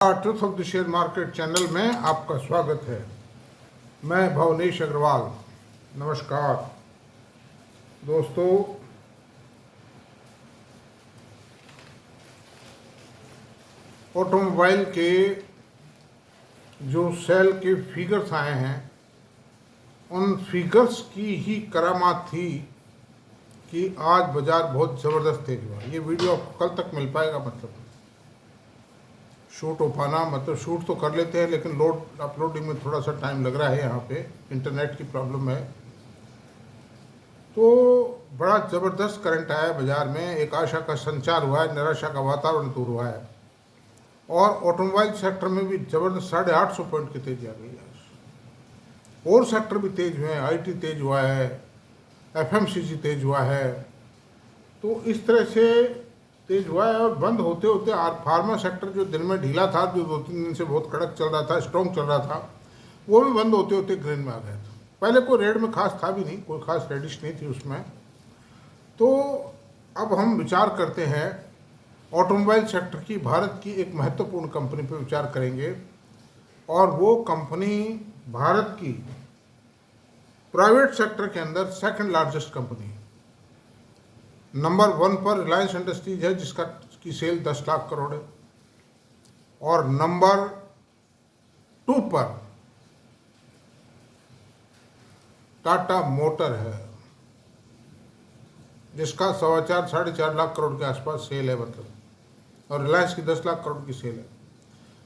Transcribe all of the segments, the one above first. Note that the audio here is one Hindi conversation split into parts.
Truth of the share market channel में आपका स्वागत है। मैं भवनेश अग्रवाल। नमस्कार दोस्तों, ऑटोमोबाइल के जो सेल के फिगर्स आए हैं उन फिगर्स की ही करामात थी कि आज बाज़ार बहुत ज़बरदस्त तेज हुआ। ये वीडियो आपको कल तक मिल पाएगा, मतलब शूट हो पाना, मतलब शूट तो कर लेते हैं लेकिन अपलोडिंग में थोड़ा सा टाइम लग रहा है। यहाँ पे इंटरनेट की प्रॉब्लम है। तो बड़ा ज़बरदस्त करंट आया बाज़ार में, एक आशा का संचार हुआ है, निराशा का वातावरण दूर हुआ है और ऑटोमोबाइल सेक्टर में भी ज़बरदस्त 850 पॉइंट की तेजी आ गई है। और सेक्टर भी तेज हुए हैं, आईटी तेज हुआ है, एफएमसीजी तेज हुआ है। तो इस तरह से तेज हुआ है और बंद होते होते फार्मा सेक्टर जो दिन में ढीला था, जो 2-3 दिन से बहुत कड़क चल रहा था, स्ट्रॉन्ग चल रहा था, वो भी बंद होते होते ग्रीन में आ गया था। पहले कोई रेड में खास था भी नहीं, कोई खास रेडिश नहीं थी उसमें। तो अब हम विचार करते हैं ऑटोमोबाइल सेक्टर की, भारत की एक महत्वपूर्ण कंपनी पर विचार करेंगे और वो कंपनी भारत की प्राइवेट सेक्टर के अंदर सेकंड लार्जेस्ट कंपनी है। नंबर 1 पर रिलायंस इंडस्ट्रीज है की सेल 10 लाख करोड़ है और नंबर 2 पर टाटा मोटर है जिसका 4.25-4.5 लाख करोड़ के आसपास सेल है, मतलब, और रिलायंस की 10 लाख करोड़ की सेल है।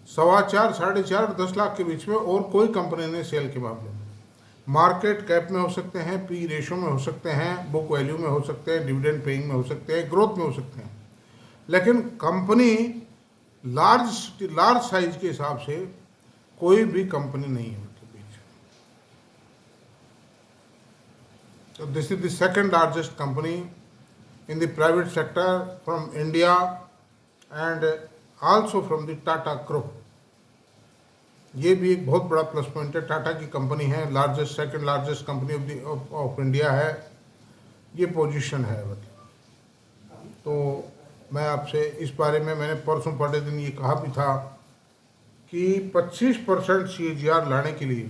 4.25, 4.5 और 10 लाख के बीच में और कोई कंपनी नहीं सेल के मामले में। मार्केट कैप में हो सकते हैं, पी रेशो में हो सकते हैं, बुक वैल्यू में हो सकते हैं, डिविडेंड पेइंग में हो सकते हैं, ग्रोथ में हो सकते हैं, लेकिन कंपनी लार्ज साइज के हिसाब से कोई भी कंपनी नहीं है उनके बीच। तो this is the second largest company in the private sector from India and also from the Tata group. ये भी एक बहुत बड़ा प्लस पॉइंट है। टाटा की कंपनी है, second largest company of India है, ये पोजीशन है, मतलब। तो मैं आपसे इस बारे में, मैंने परसों पढ़े दिन ये कहा भी था कि 25% CAGR लाने के लिए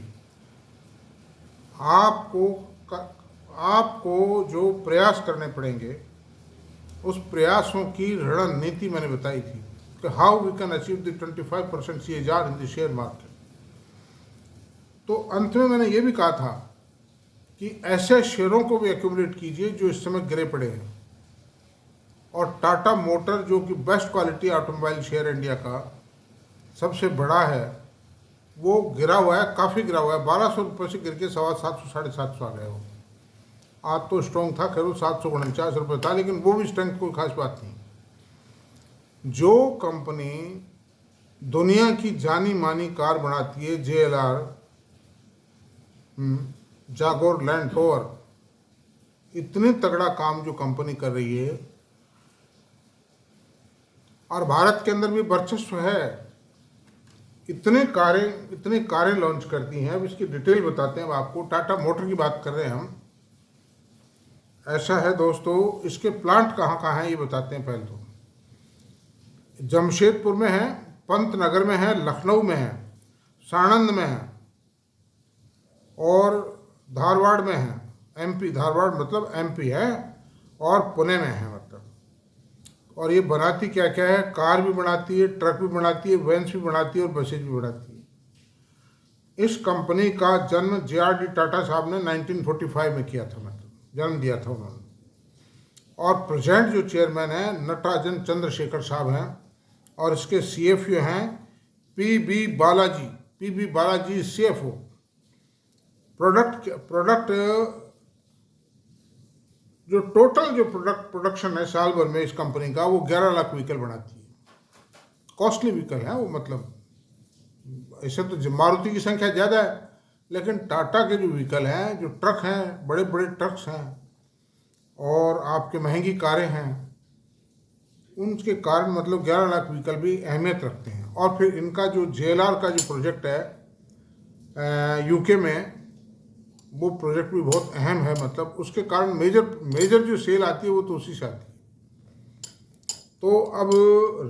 आपको जो प्रयास करने पड़ेंगे, उस प्रयासों की रणनीति मैंने बताई थी कि how we can achieve the 25% CAGR in the share market. तो अंत में मैंने ये भी कहा था कि ऐसे शेयरों को भी एक्यूमुलेट कीजिए जो इस समय गिरे पड़े हैं। और टाटा मोटर, जो कि best quality automobile share India का सबसे बड़ा है, वो गिरा हुआ है, काफ़ी गिरा हुआ है। 1200 रुपये से गिर के 750, 750 आ गए हो। आज तो स्ट्रॉन्ग था, खैर 749 रुपये था, लेकिन वो भी स्ट्रेंथ कोई खास बात नहीं। जो कंपनी दुनिया की जानी मानी कार बनाती है, JLR, जागोर, लैंड रोवर, इतने तगड़ा काम जो कंपनी कर रही है और भारत के अंदर भी वर्चस्व है, इतने कारें लॉन्च करती हैं। अब इसकी डिटेल बताते हैं आपको। टाटा मोटर की बात कर रहे हैं हम। ऐसा है दोस्तों, इसके प्लांट कहाँ कहाँ हैं ये बताते हैं। पहले तो जमशेदपुर में है, पंतनगर में है, लखनऊ में है, साणंद में है और धारवाड़ में है। MP, धारवाड़ मतलब MP है, और पुणे में है, मतलब। और ये बनाती क्या क्या है? कार भी बनाती है, ट्रक भी बनाती है, वैन्स भी बनाती है और बसेज भी बनाती है। इस कंपनी का जन्म JRD टाटा साहब ने 1945 में किया था, मतलब जन्म दिया था उन्होंने। और प्रेजेंट जो चेयरमैन है नटराजन चंद्रशेखर साहब हैं और इसके CFO हैं PB बालाजी CFO। प्रोडक्ट जो टोटल जो प्रोडक्शन है साल भर में इस कंपनी का, वो 11 लाख व्हीकल बनाती है। कॉस्टली व्हीकल है वो, मतलब ऐसे तो मारुति की संख्या ज़्यादा है, लेकिन टाटा के जो व्हीकल हैं, जो ट्रक हैं, बड़े बड़े ट्रक्स हैं और आपके महंगी कारें हैं, उनके कारण मतलब 11 लाख व्हीकल भी अहमियत रखते हैं। और फिर इनका जो JLR का जो प्रोजेक्ट है UK में, वो प्रोजेक्ट भी बहुत अहम है, मतलब उसके कारण मेजर जो सेल आती है वो तो उसी से आती है। तो अब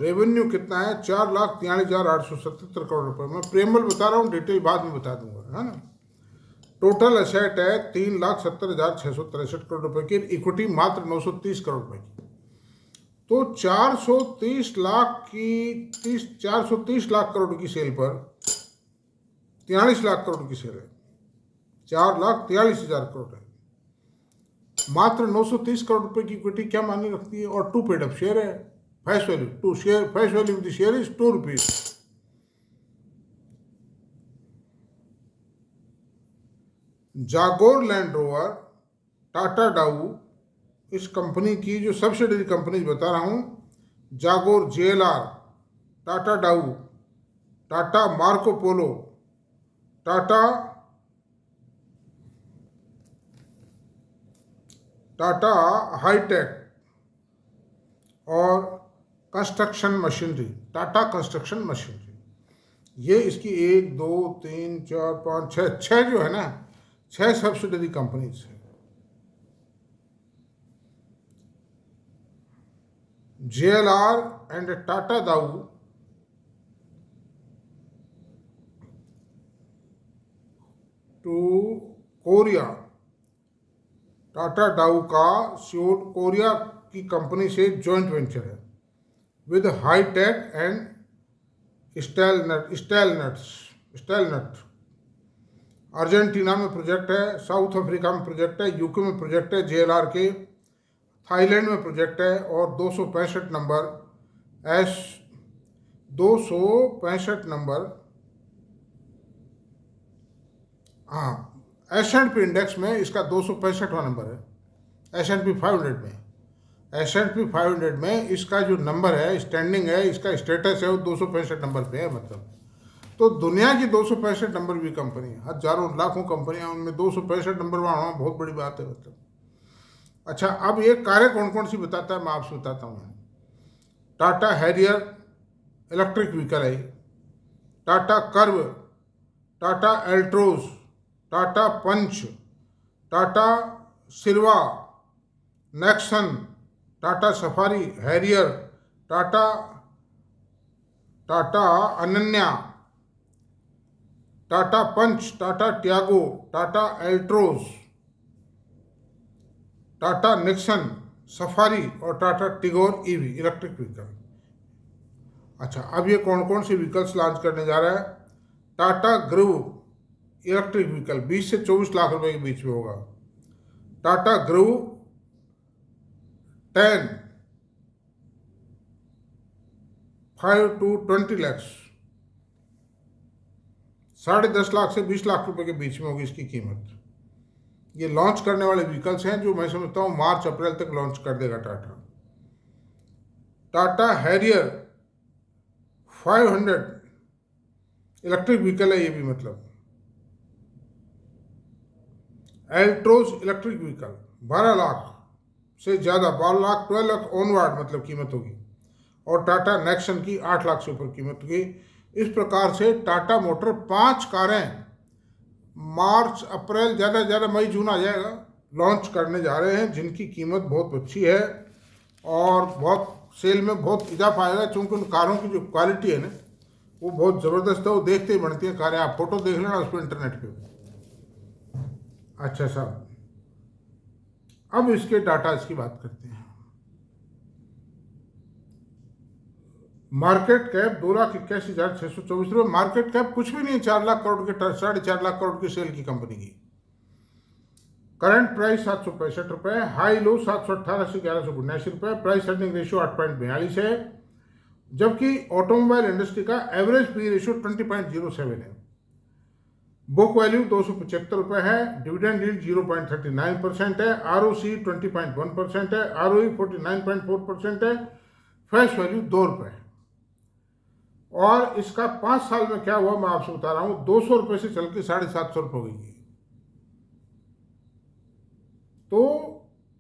रेवेन्यू कितना है, 4,43,877 करोड़ रुपए। मैं प्रेमल बता रहा हूँ, डिटेल बाद में बता दूंगा, है ना। टोटल असेट है 3,70,663 करोड़ रुपए की, इक्विटी मात्र 930 करोड़ रुपए की। तो 430 लाख की 430 लाख करोड़ की सेल पर 43 लाख करोड़ की सेल है, 4,43,000 करोड़ है। मात्र 930 करोड़ रुपए की इक्विटी क्या मायने रखती है। और 2 पेड अप शेयर है, face value to share, face value of the share is 2 rupees. Jaguar Land Rover, Tata Daewoo, इस कंपनी की जो सब्सिडरी कंपनी बता रहा हूं, जागोर JLR, Tata Daewoo, Tata Marco Polo, Tata Hitachi और construction machinery, Tata construction machinery. ये इसकी 1 2 3 4 5 6 जो है ना, 6 सब्सिडरी कंपनीज है। JLR and Tata Daewoo to Korea, Tata Daewoo का सियोल कोरिया की कंपनी से जॉइंट वेंचर है with hitech and Stellantis. Argentina में प्रोजेक्ट है, साउथ अफ्रीका में प्रोजेक्ट है, यूके में प्रोजेक्ट है JLR के, थाईलैंड में प्रोजेक्ट है। और 265 नंबर 265 नंबर हाँ, S&P इंडेक्स में इसका 265वां नंबर है, S&P 500 में। S&P 500 में इसका जो नंबर है, स्टैंडिंग है, इसका स्टेटस है, वो 265 नंबर पे है। मतलब तो दुनिया की 265 नंबर भी कंपनी है, हजारों लाखों कंपनियां, उनमें 265 नंबर वहाँ बहुत बड़ी बात है। मतलब अच्छा, अब ये कारें कौन कौन सी बताता है, मैं आपसे बताता हूँ। टाटा हैरियर इलेक्ट्रिक व्हीकल है, Tata Curvv, Tata Altroz, Tata Punch, Tata Sierra, Nexon, Tata Safari, Harrier, Tata Ananya, Tata Punch, Tata Tiago, Tata Altroz, Tata Nexon, Safari और Tata Tigor EV electric vehicle. अच्छा, अब ये कौन कौन से व्हीकल्स लॉन्च करने जा रहा है। टाटा ग्रुव इलेक्ट्रिक व्हीकल 20 से 24 लाख रुपए के बीच में होगा। Tata groove 10 5 to 20 lakhs, 10.5 lakh से 20 लाख रुपए के बीच में होगी इसकी कीमत। ये लॉन्च करने वाले व्हीकल्स हैं जो मैं समझता हूँ मार्च अप्रैल तक लॉन्च कर देगा Tata. Tata Harrier 500 electric vehicle है ये भी। मतलब एल्ट्रोज इलेक्ट्रिक व्हीकल 12 लाख से ज़्यादा, 12 लाख 12 लाख ऑनवर्ड मतलब कीमत होगी। और टाटा नेक्सन की 8 लाख से ऊपर कीमत होगी। इस प्रकार से टाटा मोटर 5 कारें मार्च अप्रैल, ज़्यादा से ज़्यादा मई जून आ जाएगा, लॉन्च करने जा रहे हैं, जिनकी कीमत बहुत अच्छी है और बहुत सेल में बहुत इजाफा आएगा, क्योंकि उन कारों की जो क्वालिटी है ना वो बहुत ज़बरदस्त है। वो देखते ही बनती है कारें, आप फोटो देख लेना उस पर इंटरनेट पे। अच्छा साहब, अब इसके टाटा इसकी बात करते हैं। मार्केट कैप 2,81,624 रुपये। मार्केट कैप कुछ भी नहीं है, 4 लाख करोड़ के 4.5 लाख करोड़ की सेल की कंपनी की। करंट प्राइस 765 रुपये, हाई लो 718 से 1179 रुपये, प्राइस अर्निंग रेशियो 8.42 है, जबकि ऑटोमोबाइल इंडस्ट्री का एवरेज पी रेशियो 20.07 है। बुक वैल्यू 275 रुपये है, डिविडेंड यील्ड 0.39% है, ROC 20.1% है, ROE 49.4% है, फेस वैल्यू 2 रुपये है। और इसका 5 साल में क्या हुआ मैं आपसे बता रहा हूँ, 200 रुपये से चल के 750 रुपये हो गई। तो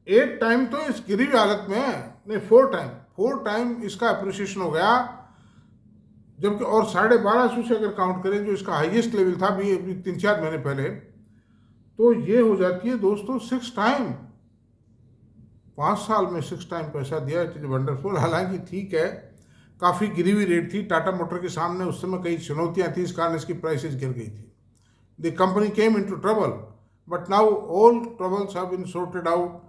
एक टाइम तो इस गिरी हुई हालत में है, नहीं 4 टाइम इसका अप्रिसिएशन हो गया, जबकि और 1250 से अगर काउंट करें जो इसका हाईएस्ट लेवल था अभी 3-4 महीने पहले, तो ये हो जाती है दोस्तों 6 टाइम। 5 साल में 6 टाइम पैसा दिया, इट इज़ वंडरफुल। हालांकि ठीक है, काफ़ी गिरी हुई रेट थी, टाटा मोटर के सामने उस समय कई चुनौतियाँ थी, इस कारण इसकी प्राइसेस गिर गई थी। The company came into trouble, but now all troubles have been sorted out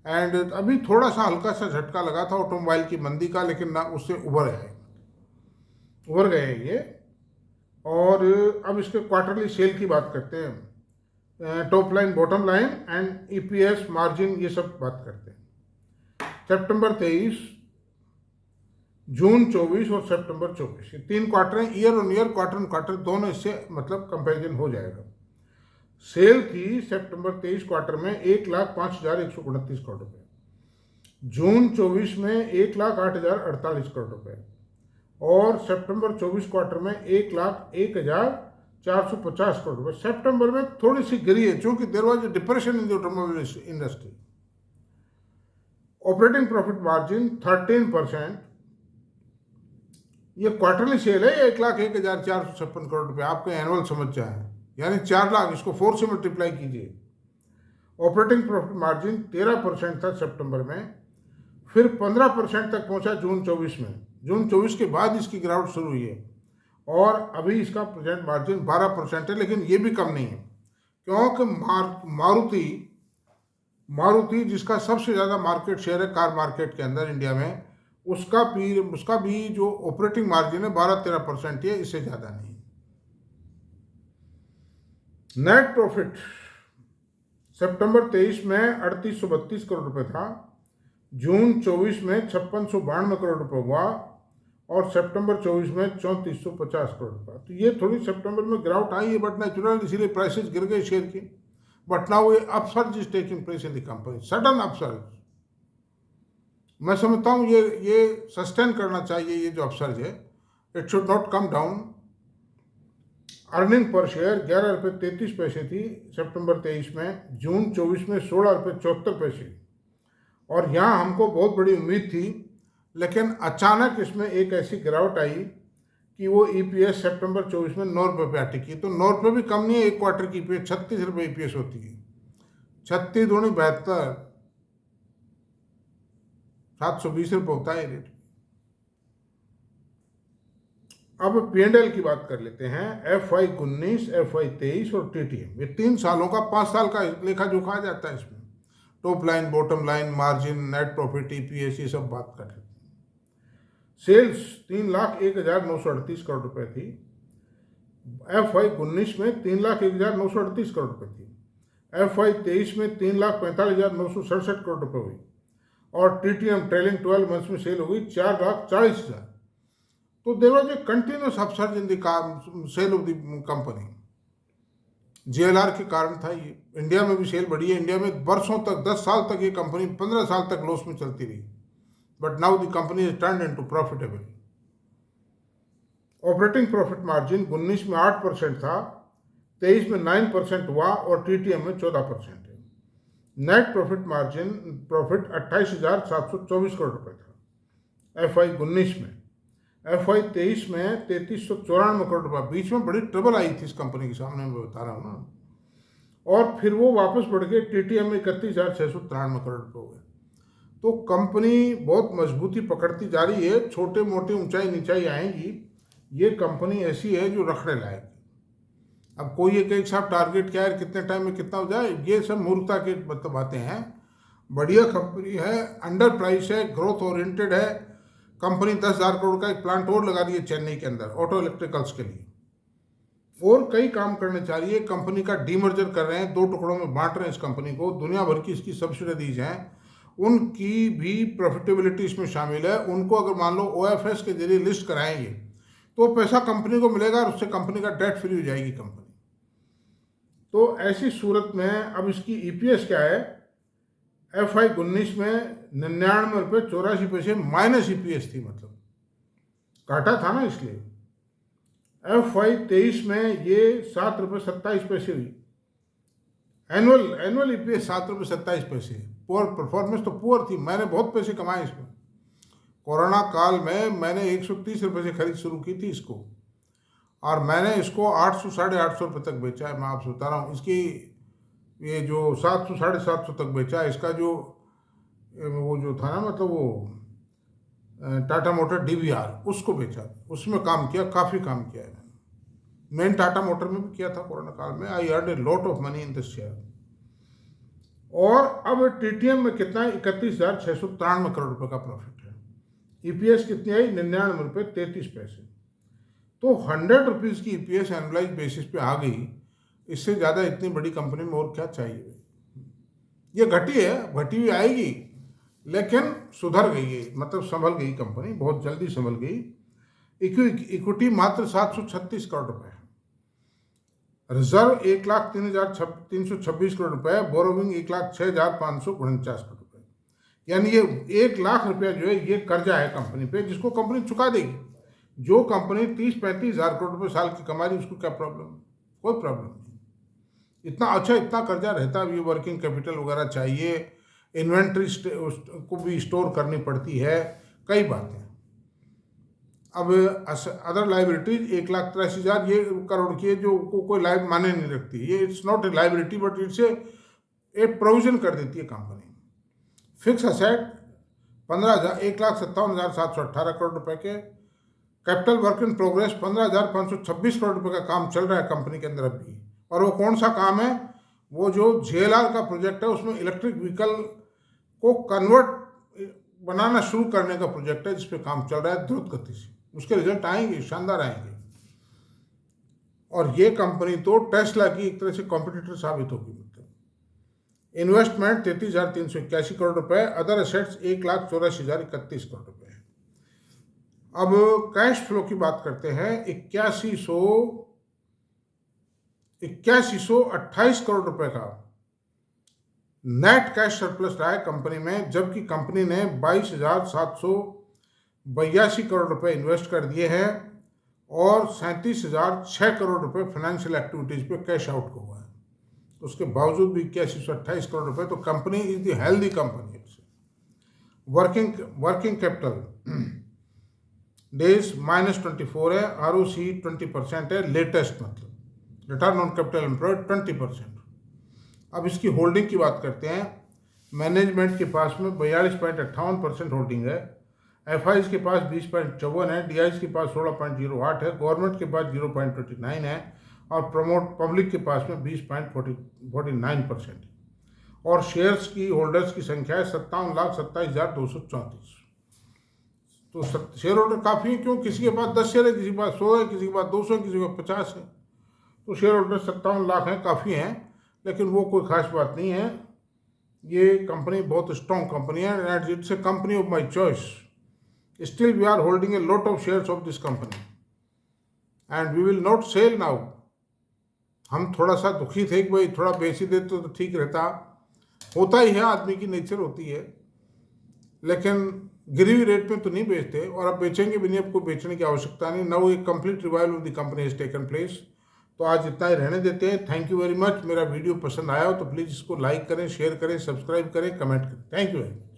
and अभी थोड़ा सा हल्का सा झटका लगा था ऑटोमोबाइल की मंदी का, लेकिन ना उससे उभर गए ये। और अब इसके क्वार्टरली सेल की बात करते हैं, top line, bottom line and EPS, margin, ये सब बात करते हैं। सितंबर 23, जून 24 और सितंबर 24, ये 3 क्वार्टर हैं। Year on year, quarter on quarter दोनों इससे मतलब कंपैरिजन हो जाएगा। सेल थी सितंबर 23 क्वार्टर में 1,05,129 करोड़ रुपए, जून 24 में 1,08,048 करोड़ रुपए, और सितंबर 24 क्वार्टर में 1,01,450 करोड़ रुपए। सितंबर में थोड़ी सी गिरी है क्योंकि there was a depression in the automobile industry. Operating profit margin 13%। ये क्वार्टरली सेल है, 1,01,456 करोड़ रुपए, आपको एनुअल समझ जाए, यानी 4 लाख, इसको 4 से मल्टीप्लाई कीजिए। ऑपरेटिंग प्रॉफिट मार्जिन 13% था सितंबर में, फिर 15% तक पहुंचा जून 24 में। जून 24 के बाद इसकी गिरावट शुरू हुई है और अभी इसका प्रेजेंट मार्जिन 12% है, लेकिन ये भी कम नहीं है क्योंकि मारुति जिसका सबसे ज़्यादा मार्केट शेयर है कार मार्केट के अंदर इंडिया में, उसका भी जो ऑपरेटिंग मार्जिन है 12-13% है, इससे ज़्यादा नहीं। नेट प्रॉफिट सितंबर 23 में 3832 करोड़ रुपए था, जून 24 में 5692 करोड़ रुपए हुआ और सितंबर 24 में 3450 करोड़ रुपए। तो ये थोड़ी सितंबर में गिरावट आई है, बट नेचुरल, इसीलिए प्राइसेस गिर गए शेयर की। बट नाउ ये upsurge is taking place in the company, sudden upsurge. मैं समझता हूँ ये सस्टेन करना चाहिए, ये जो अपसर्ज है, it should not come down. Earning per share 11 रुपये 33 पैसे थी सितंबर 23 में, जून 24 में 16 रुपये 74 पैसे, और यहाँ हमको बहुत बड़ी उम्मीद थी, लेकिन अचानक इसमें एक ऐसी गिरावट आई कि वो ईपीएस सितंबर 24 में 9 रुपये पे आ टिकी। तो 9 रुपये भी कम नहीं है, एक क्वार्टर की ईपीएस 36 रुपये ईपीएस होती है, 36 दूनी 72, 720 रुपये होता है रेट। अब P&L की बात कर लेते हैं। FY19, FY23 और TTM, ये 3 सालों का, 5 साल का लेखा जोखा आ जाता है इसमें। Top line, bottom line, margin, net profit, EPS, ये सब बात कर लेते हैं। सेल्स 3,01,938 करोड़ रुपए थी, FY19 में 3,01,938 करोड़ रुपए थी, FY23 में 3,45,967 करोड़ रुपए हुई, और TTM ट्रेलिंग 12 मंथ्स में सेल हो गई 4,40,000। तो there was a continuous upsurge in the sale of the company. JLR के कारण था ये। इंडिया में भी सेल बढ़ी है, इंडिया में वर्षों तक, 10 साल तक ये कंपनी 15 साल तक लॉस में चलती रही, but now the company is turned into profitable. Operating profit margin 19 में 8% था, 23 में 9% हुआ और TTM में 14% है। Net profit margin, profit 28,724 crore रुपए था FY19 में, FY23 में 3,394 करोड़ रुपये। बीच में बड़ी ट्रबल आई थी इस कंपनी के सामने, मैं बता रहा हूँ ना, और फिर वो वापस बढ़ के TTM में 31,693 करोड़ रुपये हुए। तो कंपनी बहुत मजबूती पकड़ती जा रही है, छोटे मोटे ऊंचाई नीचाई आएंगी, ये कंपनी ऐसी है जो रखने लायक। अब कोई ये कहे साहब टारगेट क्या है, कितने टाइम में कितना हो जाए, ये सब मूर्खता के मतलब बातें हैं। बढ़िया कंपनी है, अंडर प्राइस है, ग्रोथ ओरिएंटेड है कंपनी। 10,000 करोड़ का एक प्लांट और लगा रही है चेन्नई के अंदर ऑटो इलेक्ट्रिकल्स के लिए, और कई काम करने चाह रही है। कंपनी का डीमर्जर कर रहे हैं, 2 टुकड़ों में बांट रहे हैं इस कंपनी को, दुनिया भर की इसकी सब्सिडीज हैं, उनकी भी प्रॉफिटेबिलिटी इसमें शामिल है। उनको अगर मान लो OFS के जरिए लिस्ट कराएंगे तो पैसा कंपनी को मिलेगा और उससे कंपनी का डेट फ्री हो जाएगी कंपनी। तो ऐसी सूरत में अब इसकी EPS क्या है, FY19 में 99 रुपये 84 पैसे माइनस EPS थी, मतलब घाटा था ना, इसलिए। FY23 में ये 7 रुपये 27 पैसे हुई, एनुअल EPS 7 रुपये 27 पैसे। पुअर परफॉर्मेंस तो पुअर थी, मैंने बहुत पैसे कमाए इसमें। कोरोना काल में मैंने 130 रुपये से खरीद शुरू की थी इसको, और मैंने इसको 800 साढ़े 800 रुपये तक बेचा है। मैं आपसे बता रहा हूँ, इसकी ये जो 700 साढ़े 700 तक बेचा है, इसका जो वो जो था ना, मतलब वो टाटा मोटर DVR, उसको बेचा, उसमें काम किया, काफ़ी काम किया है मैंने। मेन टाटा मोटर में भी किया था कोरोना काल में। I earn A lot of money in this share. और अब TTM में कितना है, 31,693 करोड़ रुपए का प्रॉफिट है। EPS कितनी आई, 99 रुपये 33 पैसे। तो 100 रुपीज़ की EPS एनुअलाइज बेसिस पे आ गई। इससे ज़्यादा इतनी बड़ी कंपनी में और क्या चाहिए। ये घटी है, घटी हुई आएगी, लेकिन सुधर गई है, मतलब संभल गई कंपनी, बहुत जल्दी संभल गई। इक्विटी मात्र 736 करोड़ रुपए है। रिजर्व 1,03,326 करोड़ रुपए है। बोरोविंग 1,06,549 करोड़ रुपए। यानी ये 1 लाख रुपया जो है ये कर्जा है कंपनी पे, जिसको कंपनी चुका देगी। जो कंपनी 30-35 हज़ार करोड़ रुपए साल की कमा रही, उसको क्या प्रॉब्लम, कोई प्रॉब्लम नहीं। इतना अच्छा, इतना कर्जा रहता भी, वर्किंग कैपिटल वगैरह चाहिए, इन्वेंट्री को भी स्टोर करनी पड़ती है, कई बातें। अब अदर लाइबिलिटीज 1,83,000 ये करोड़ की है, जो कोई लाइब माने नहीं रखती। ये it's not a liability, but it's a provision कर देती है कंपनी। फिक्स असेट 1,57,718 करोड़ रुपए के। Capital work in progress 15,526 crore रुपए का काम चल रहा है कंपनी के अंदर अभी। और वो कौन सा काम है, वो जो JLR का प्रोजेक्ट है, उसमें इलेक्ट्रिक व्हीकल को कन्वर्ट बनाना शुरू करने का प्रोजेक्ट है, जिसपे काम चल रहा है द्रुत गति से। उसके रिजल्ट आएंगे, शानदार आएंगे। और ये कंपनी तो टेस्ला की एक तरह से कॉम्पिटिटर साबित होगी। मतलब इन्वेस्टमेंट 33,381 करोड़ रुपए। अदर एसेट्स 1,84,031 करोड़ रुपए है। अब कैश फ्लो की बात करते हैं। 8128 करोड़ रुपए का नेट कैश सरप्लस रहा है कंपनी में, जबकि कंपनी ने 22,782 करोड़ रुपए इन्वेस्ट कर दिए हैं और 37,006 करोड़ रुपए फाइनेंशियल एक्टिविटीज पे कैश आउट हुआ है। तो उसके बावजूद भी 8128 करोड़ रुपए, तो company is the healthy company. Working capital days -24 है। ROC 20% है लेटेस्ट, मतलब रिटर्न ऑन कैपिटल एम्प्लॉयड 20%। अब इसकी होल्डिंग की बात करते हैं। मैनेजमेंट के पास में 42.58% होल्डिंग है। FIs के पास 20.54 है। DIs के पास 16.08 है। गवर्नमेंट के पास 0.29 है। और पब्लिक के पास में 20.49% है। और शेयर्स की होल्डर्स की संख्या है 57,27,234। तो शेयर होल्डर काफ़ी है, क्यों, किसी के पास 10 शेयर है, किसी के पास 100 है, किसी के पास 200 है, किसी के पास 50 है। तो शेयर होल्डर 57 लाख हैं, काफ़ी हैं, लेकिन वो कोई खास बात नहीं है। ये कंपनी बहुत स्ट्रॉन्ग कंपनी है and it's a company of my choice. Still we are holding a lot of shares of this company and we will not sell now. हम थोड़ा सा दुखी थे कि भाई थोड़ा बेच ही देते तो ठीक रहता, होता ही है, आदमी की नेचर होती है, लेकिन गिरी हुई रेट में तो नहीं बेचते। और अब बेचेंगे भी नहीं, आपको बेचने की आवश्यकता नहीं। नाउ एक complete revival of the company has taken place. तो आज इतना ही रहने देते हैं। Thank you very much. मेरा वीडियो पसंद आया हो तो प्लीज़ इसको लाइक करें, शेयर करें, सब्सक्राइब करें, कमेंट करें। Thank you very much.